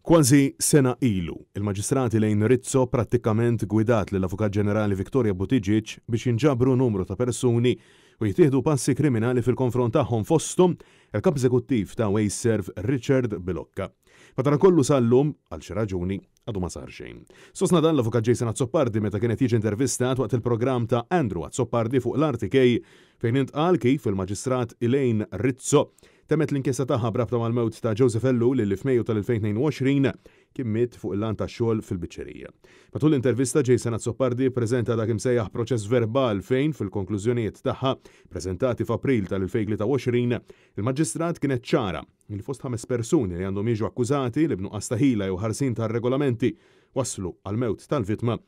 Kważi sena ilu, il-Maġistrati lejn Rizzo prattikament gwidat lill-Avukat Ġenerali Viktorija Buttigieg biex jinġabru numru ta' persuni u jittieħdu passi kriminali fil-konfront tagħhom fosthom il-Kap Eżekuttiv ta' Wayserv Richard Bilocca. Madankollu sal-lum għal xi raġuni għadu ma sar xejn. Sostna dan l-Avukat Jason Azzopardi meta kienet jiġi intervistat waqt il-programm ta' Andrew Azzopardi fuq l-RTK fejn intqal kif il-Maġistrat Elaine Rizzo temet l-inkjesta tagħha brabta mal-mewt ta' Joseph Ellul li f'Mejju tal-2022 kien miet fuq il-lan tax-xogħol fil-biċċerija. Matul l-intervista Jason Azzopardi ppreżenta dak imsejjaħ proċess verbal fejn fil-konklużjonijiet tagħha preżentati f'April tal-2023 il-Maġistrat kienet ċara li fost 5 persuni li għandhom jiġu akkużati li b'nuqqas ta' ħila jew ħarsin tar-regolamenti waslu għal-mewt tal-vittma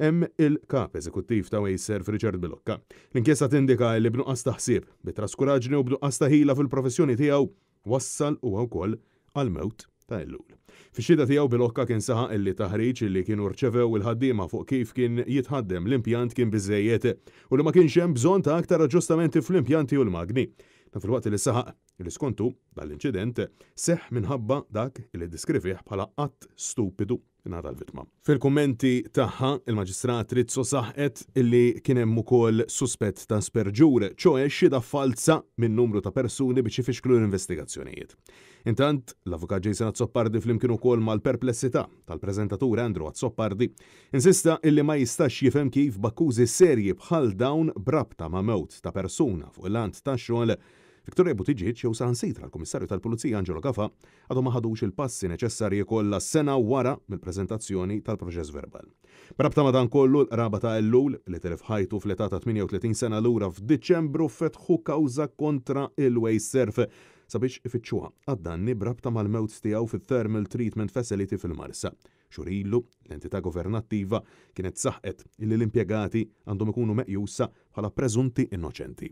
hemm il-Kap Eżekuttiv ta' Wayserv Richard Bilocca. L-inkjesta tindika li b'nuqqas ta' ħsieb, bit-traskuraġni u b'nuqqas ta' ħila fil-professjoni tiegħu wassal huwa wkoll għal-mewt ta' Ellul. Fix-xhieda tiegħu Bilocca kien saħaq illi taħriġ illi kienu rċevew il-ħaddiema fuq kif kien jitħaddem l-impjant kien biżejjed u li ma kienx hemm bżonn ta' aktar aġġustamenti fl-impjanti u l-magni. Fil-waqt li saħaq li skontu dal-inċident seħħ minħabba dak li diskrivih bħala qatt stupidu ngħata l-vittma. Fil-kummenti tagħha il-Maġistrat Rizzo saħqet illi kien hemm ukoll suspett ta' sperġur, ċoe xhieda falsa minn numru ta' persuni biex ifixklu l-investigazzjonijiet. Intant, l-Avukat Jason Azzopardi flimkien ukoll mal-perplessità tal-preżentatur Andrew Azzopardi insista illi ma jistax jifhem kif b'akkużi serji bħal dawn brabta ma' mewt ta' persuna fuq il-lant tax-xogħol Viktorija Buttigieg jew saħansitra l-Kummissarju tal-Pulizija Angelo Cafa għadhom ma ħadux il-passi neċessarji kollha sena wara mill-preżentazzjoni tal-proċess verbal. Brabta ma dan kollu l-qraba ta' Ellul li telef ħajtu fl-età ta' 38 sena lura f'Diċembru fetħu kawża kontra il-Wayserv sabiex ifittxuha għad-danni brabta mal-mewt tiegħu fit-Thermal Treatment Facility fil-Marsa. Xurilu, l-entità governattiva kienet saħqet illi l-impjegati għandhom ikunu meqjusa bħala preżunti innoċenti.